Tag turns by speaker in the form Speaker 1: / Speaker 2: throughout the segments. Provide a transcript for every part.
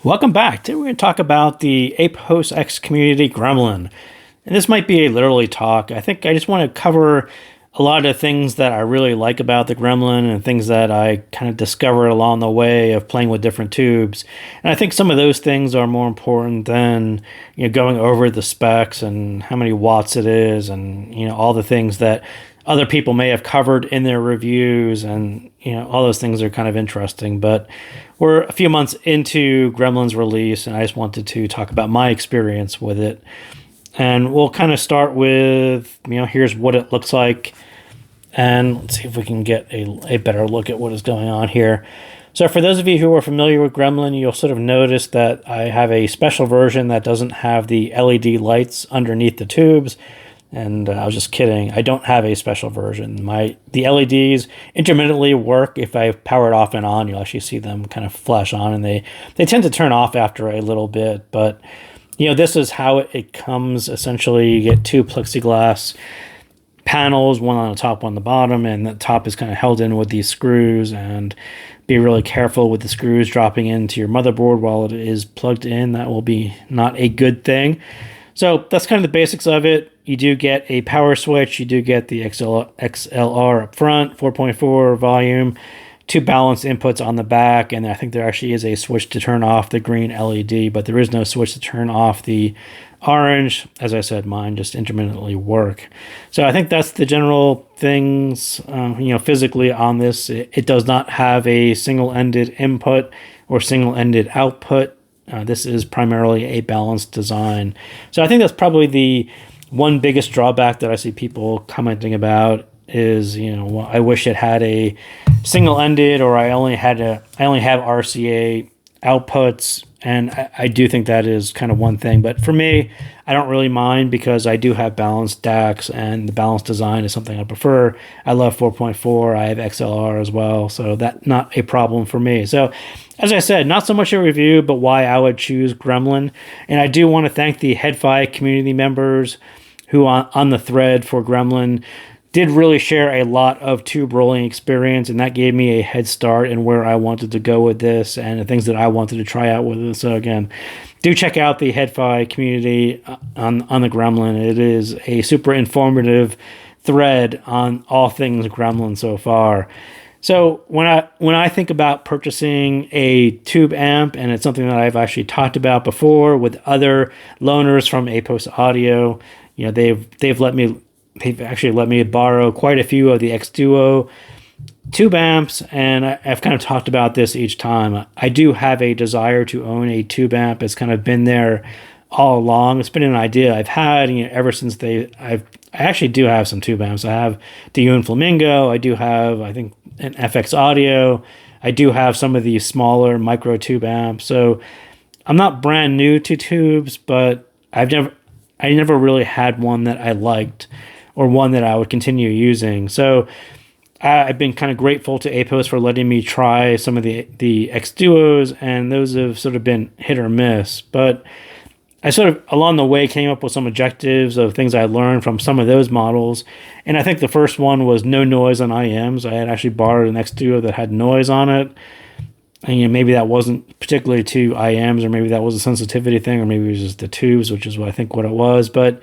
Speaker 1: Welcome back. Today we're going to talk about the Apos X community Gremlin. And this might be a literally talk. I think I just want to cover a lot of things that I really like about the Gremlin and things that I kind of discovered along the way of playing with different tubes. And I think some of those things are more important than, going over the specs and how many watts it is and, all the things that other people may have covered in their reviews, and all those things are kind of interesting. But we're a few months into Gremlin's release, and I just wanted to talk about my experience with it. And we'll kind of start with, here's what it looks like, and let's see if we can get a better look at what is going on here. So for those of you who are familiar with Gremlin, you'll sort of notice that I have a special version that doesn't have the LED lights underneath the tubes. And I was just kidding. I don't have a special version. The LEDs intermittently work. If I power it off and on, you'll actually see them kind of flash on, and they tend to turn off after a little bit. But this is how it comes. Essentially, you get two plexiglass panels, one on the top, one on the bottom, and the top is kind of held in with these screws. And be really careful with the screws dropping into your motherboard while it is plugged in. That will be not a good thing. So that's kind of the basics of it. You do get a power switch. You do get the XLR up front, 4.4 volume, two balanced inputs on the back, and I think there actually is a switch to turn off the green LED, but there is no switch to turn off the orange. As I said, mine just intermittently work. So I think that's the general things, physically on this. It does not have a single-ended input or single-ended output. This is primarily a balanced design. So I think that's probably the one biggest drawback that I see people commenting about is, well, I wish it had a single-ended, or I only have RCA outputs. And I do think that is kind of one thing. But for me, I don't really mind because I do have balanced DACs, and the balanced design is something I prefer. I love 4.4. I have XLR as well. So that's not a problem for me. So as I said, not so much a review, but why I would choose Gremlin. And I do want to thank the HeadFi community members who on the thread for Gremlin did really share a lot of tube rolling experience, and that gave me a head start in where I wanted to go with this and the things that I wanted to try out with it. So again, do check out the HeadFi community on the Gremlin. It is a super informative thread on all things Gremlin so far. So when I think about purchasing a tube amp, and it's something that I've actually talked about before with other loaners from Apos Audio, they've actually let me borrow quite a few of the X Duo tube amps, and I've kind of talked about this each time. I do have a desire to own a tube amp. It's kind of been there all along. It's been an idea I've had ever since I actually do have some tube amps. I have the Yun Flamingo. I do have, I think, an FX Audio. I do have some of these smaller micro tube amps. So I'm not brand new to tubes, but I never really had one that I liked or one that I would continue using. So I've been kind of grateful to Apos for letting me try some of the X Duos, and those have sort of been hit or miss. But I sort of, along the way, came up with some objectives of things I learned from some of those models. And I think the first one was no noise on IMs. I had actually borrowed an X Duo that had noise on it. And maybe that wasn't particularly to IMs, or maybe that was a sensitivity thing, or maybe it was just the tubes, which is what I think what it was. But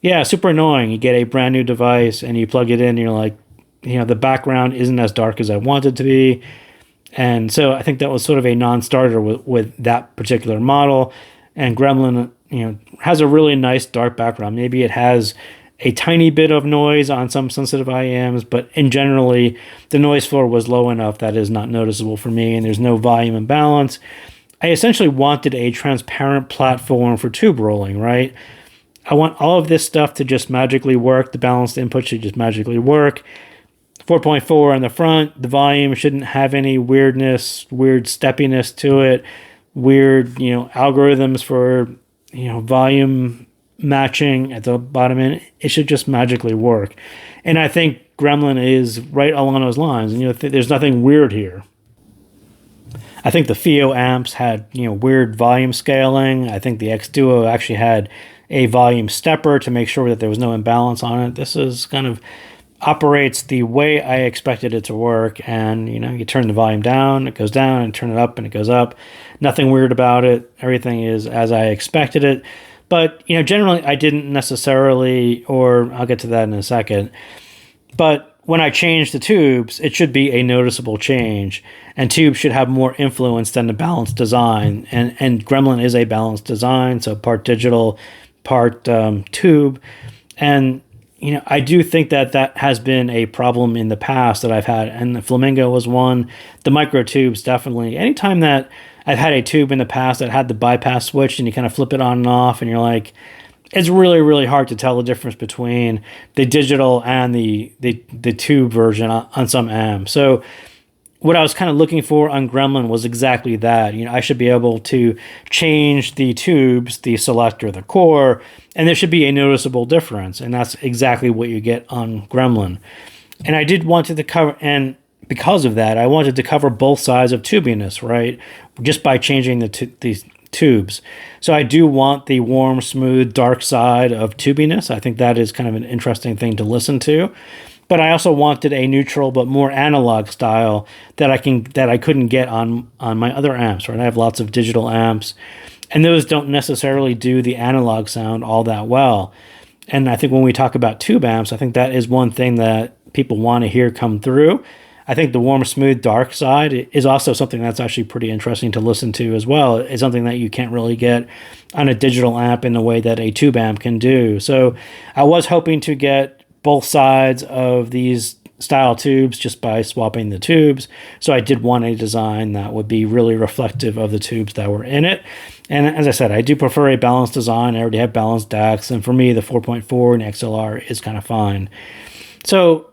Speaker 1: yeah, super annoying. You get a brand new device and you plug it in, and you're like, the background isn't as dark as I want it to be. And so I think that was sort of a non-starter with that particular model. And Gremlin, has a really nice dark background. Maybe it has a tiny bit of noise on some sensitive IMs, but in generally, the noise floor was low enough that is not noticeable for me, and there's no volume imbalance. I essentially wanted a transparent platform for tube rolling, right? I want all of this stuff to just magically work. The balanced input should just magically work. 4.4 on the front. The volume shouldn't have any weird steppiness to it. Weird, algorithms for, volume matching at the bottom end. It should just magically work. And I think Gremlin is right along those lines. And there's nothing weird here. I think the FIO amps had, weird volume scaling. I think the X Duo actually had a volume stepper to make sure that there was no imbalance on it. This is kind of operates the way I expected it to work. And, you turn the volume down, it goes down, and turn it up, and it goes up. Nothing weird about it. Everything is as I expected it. But, generally I didn't necessarily, or I'll get to that in a second. But when I change the tubes, it should be a noticeable change. And tubes should have more influence than the balanced design. And Gremlin is a balanced design, so part digital, part tube. And I do think that has been a problem in the past that I've had, and the Flamingo was one. The micro tubes, definitely. Anytime that I've had a tube in the past that had the bypass switch and you kind of flip it on and off, and you're like, it's really, really hard to tell the difference between the digital and the tube version on some amps. So what I was kind of looking for on Gremlin was exactly that. I should be able to change the tubes, the selector, the core, and there should be a noticeable difference. And that's exactly what you get on Gremlin. And I did want to cover, and because of that, I wanted to cover both sides of tubiness, right? Just by changing these tubes. So I do want the warm, smooth, dark side of tubiness. I think that is kind of an interesting thing to listen to. But I also wanted a neutral but more analog style that I couldn't get on my other amps, right? I have lots of digital amps, and those don't necessarily do the analog sound all that well. And I think when we talk about tube amps, I think that is one thing that people want to hear come through. I think the warm, smooth, dark side is also something that's actually pretty interesting to listen to as well. It's something that you can't really get on a digital amp in the way that a tube amp can do. So I was hoping to get both sides of these style tubes just by swapping the tubes. So I did want a design that would be really reflective of the tubes that were in it. And as I said, I do prefer a balanced design. I already have balanced DACs, and for me, the 4.4 and XLR is kind of fine. So,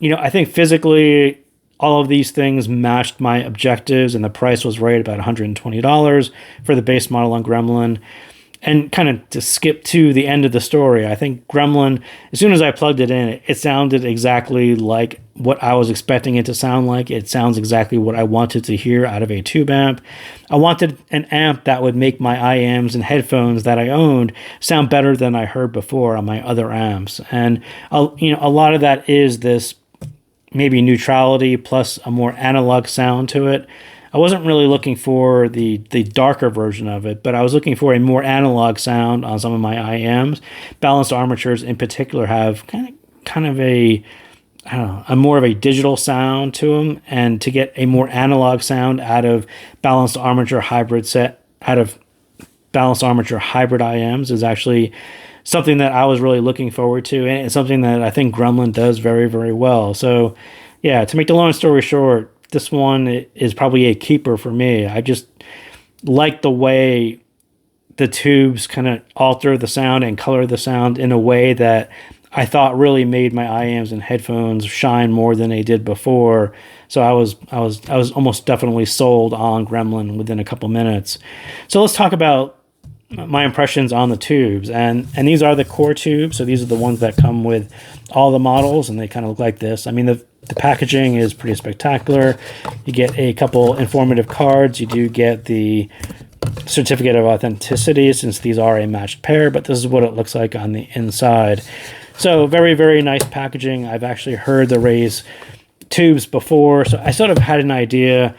Speaker 1: I think physically, all of these things matched my objectives, and the price was right about $120 for the base model on Gremlin. And kind of to skip to the end of the story, I think Gremlin, as soon as I plugged it in, it sounded exactly like what I was expecting it to sound like. It sounds exactly what I wanted to hear out of a tube amp. I wanted an amp that would make my IMs and headphones that I owned sound better than I heard before on my other amps. And a lot of that is this maybe neutrality plus a more analog sound to it. I wasn't really looking for the darker version of it, but I was looking for a more analog sound on some of my IMs. Balanced armatures in particular have kind of a more of a digital sound to them, and to get a more analog sound out of balanced armature hybrid IMs is actually something that I was really looking forward to, and it's something that I think Gremlin does very, very well. So yeah, to make the long story short, this one is probably a keeper for me. I just like the way the tubes kind of alter the sound and color the sound in a way that I thought really made my IMs and headphones shine more than they did before. So I was almost definitely sold on Gremlin within a couple minutes. So let's talk about my impressions on the tubes, and these are the core tubes. So these are the ones that come with all the models, and they kind of look like this. I mean, the packaging is pretty spectacular. You get a couple informative cards. You do get the certificate of authenticity, since these are a matched pair, but this is what it looks like on the inside. So very, very nice packaging. I've actually heard the Ray's tubes before, so I sort of had an idea.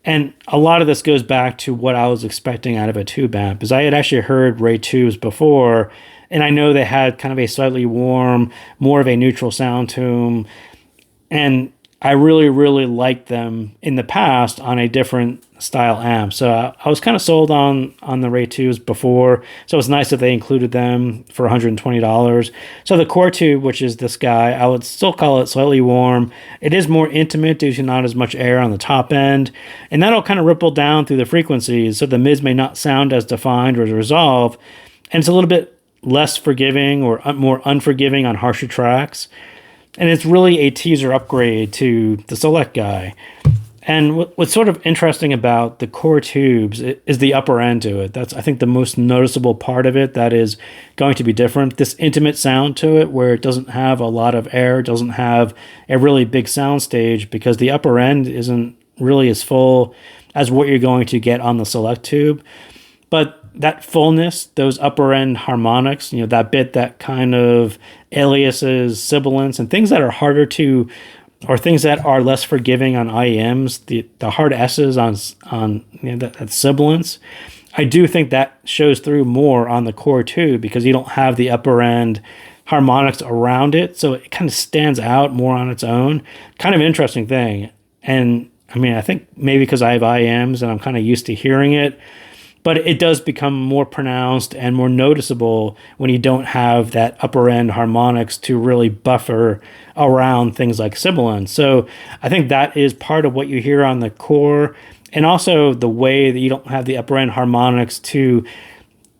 Speaker 1: And a lot of this goes back to what I was expecting out of a tube amp, because I had actually heard Ray tubes before, and I know they had kind of a slightly warm, more of a neutral sound to them. And I really, really liked them in the past on a different style amp. So I was kind of sold on the Ray tubes before. So it's nice that they included them for $120. So the core tube, which is this guy, I would still call it slightly warm. It is more intimate due to not as much air on the top end. And that'll kind of ripple down through the frequencies. So the mids may not sound as defined or as resolved. And it's a little bit less forgiving or more unforgiving on harsher tracks. And it's really a teaser upgrade to the Select guy. And what's sort of interesting about the core tubes is the upper end to it. That's, I think, the most noticeable part of it that is going to be different. This intimate sound to it, where it doesn't have a lot of air, doesn't have a really big sound stage, because the upper end isn't really as full as what you're going to get on the Select tube. But that fullness, those upper end harmonics, that bit that kind of aliases, sibilants, and things that are harder to, or things that are less forgiving on IEMs, the hard S's on that sibilance. I do think that shows through more on the core too, because you don't have the upper end harmonics around it, so it kind of stands out more on its own. Kind of interesting thing. And I mean, I think maybe because I have IEMs and I'm kind of used to hearing it, but it does become more pronounced and more noticeable when you don't have that upper end harmonics to really buffer around things like sibilance. So I think that is part of what you hear on the core, and also the way that you don't have the upper end harmonics to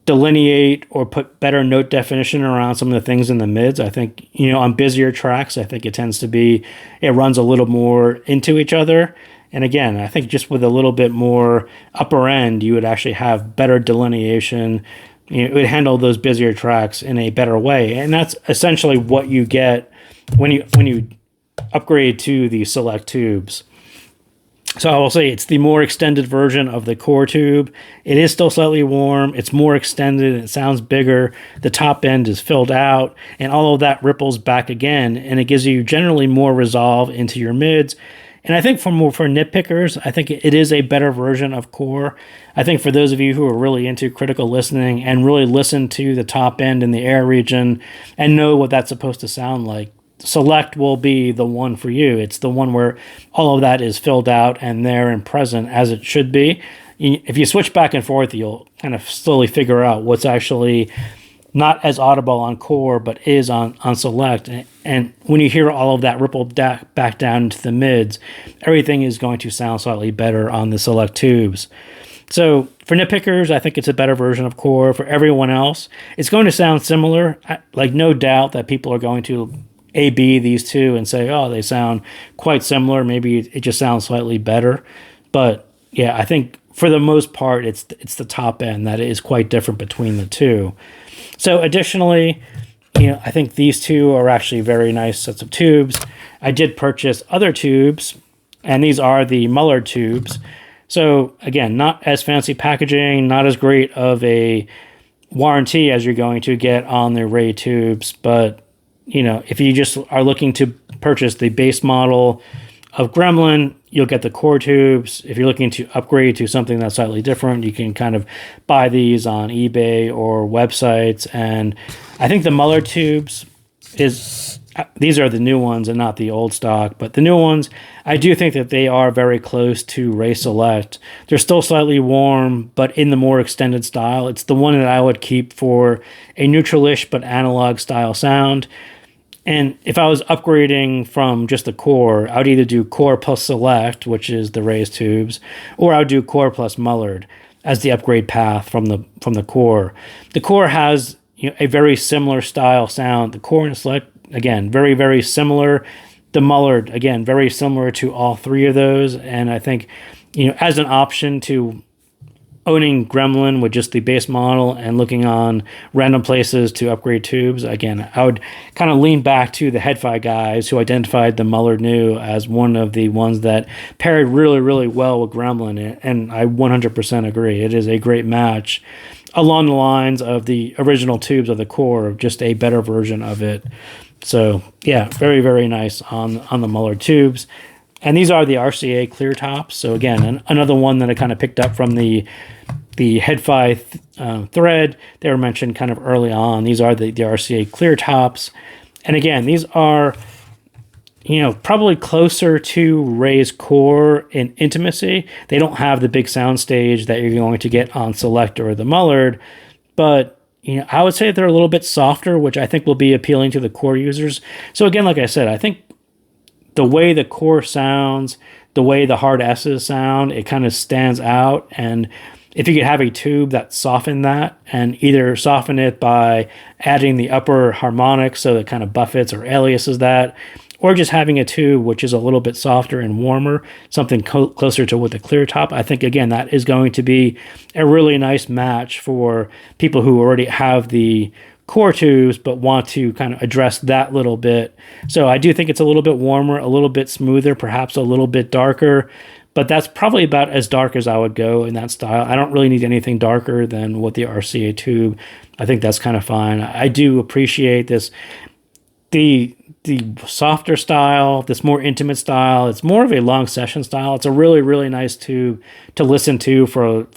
Speaker 1: delineate or put better note definition around some of the things in the mids. I think, on busier tracks, I think it tends to be, it runs a little more into each other. And again, I think just with a little bit more upper end, you would actually have better delineation. It would handle those busier tracks in a better way. And that's essentially what you get when you upgrade to the select tubes. So I will say it's the more extended version of the core tube. It is still slightly warm. It's more extended. It sounds bigger. The top end is filled out, and all of that ripples back again, and it gives you generally more resolve into your mids. And I think for nitpickers, I think it is a better version of core. I think for those of you who are really into critical listening and really listen to the top end in the air region and know what that's supposed to sound like, select will be the one for you. It's the one where all of that is filled out and there and present as it should be. If you switch back and forth, you'll kind of slowly figure out what's actually not as audible on core, but is on select. And when you hear all of that ripple back down into the mids, everything is going to sound slightly better on the select tubes. So for nitpickers, I think it's a better version of core. For everyone else, it's going to sound similar. Like, no doubt that people are going to A/B these two and say, oh, they sound quite similar. Maybe it just sounds slightly better. But yeah, I think for the most part, it's the top end that is quite different between the two. So additionally, I think these two are actually very nice sets of tubes. I did purchase other tubes, and these are the Mullard Tubes. So again, not as fancy packaging, not as great of a warranty as you're going to get on the RCA tubes, but if you just are looking to purchase the base model of Gremlin, you'll get the core tubes. If you're looking to upgrade to something that's slightly different, you can kind of buy these on eBay or websites. And I think the Mullard Tubes these are the new ones and not the old stock, but the new ones, I do think that they are very close to RCA Select. They're still slightly warm, but in the more extended style. It's the one that I would keep for a neutral-ish but analog style sound. And if I was upgrading from just the core, I would either do core plus select, which is the RCA tubes, or I would do core plus Mullard as the upgrade path from the core. The core has a very similar style sound. The core and select, again, very, very similar. The Mullard, again, very similar to all three of those. And I think, as an option to owning Gremlin with just the base model and looking on random places to upgrade tubes, again, I would kind of lean back to the HeadFi guys who identified the Mullard New as one of the ones that paired really, really well with Gremlin. And I 100% agree. It is a great match along the lines of the original tubes of the core, just a better version of it. So yeah, very, very nice on the Mullard Tubes. And these are the RCA clear tops. So again, another one that I kind of picked up from the HeadFi thread. They were mentioned kind of early on. These are the RCA clear tops. And again, these are, probably closer to RCA's core in intimacy. They don't have the big sound stage that you're going to get on Select or the Mullard, but I would say they're a little bit softer, which I think will be appealing to the core users. So again, like I said, I think the way the core sounds, the way the hard S's sound, it kind of stands out. And if you could have a tube that softened that, and either soften it by adding the upper harmonics so it kind of buffets or aliases that, or just having a tube which is a little bit softer and warmer, something closer to with a clear top, I think, again, that is going to be a really nice match for people who already have the core tubes but want to kind of address that little bit. So I do think it's a little bit warmer, a little bit smoother, perhaps a little bit darker, but that's probably about as dark as I would go in that style. I don't really need anything darker than what the RCA tube. I think that's kind of fine. I do appreciate this, the softer style, this more intimate style. It's more of a long session style. It's a really, really nice tube to listen to for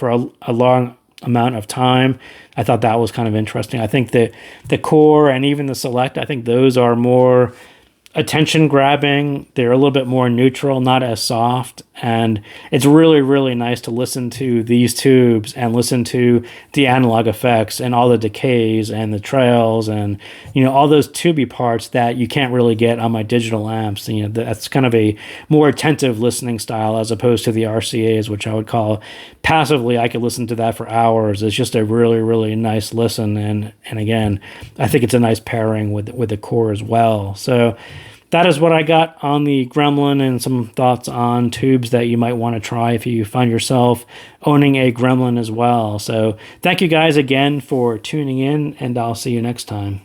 Speaker 1: a long amount of time. I thought that was kind of interesting. I think that the core and even the select, I think those are more attention grabbing. They're a little bit more neutral, not as soft. And it's really, really nice to listen to these tubes and listen to the analog effects and all the decays and the trails and, all those tubey parts that you can't really get on my digital amps. That's kind of a more attentive listening style as opposed to the RCAs, which I would call passively. I could listen to that for hours. It's just a really, really nice listen. And again, I think it's a nice pairing with the core as well. So that is what I got on the Gremlin and some thoughts on tubes that you might want to try if you find yourself owning a Gremlin as well. So thank you guys again for tuning in, and I'll see you next time.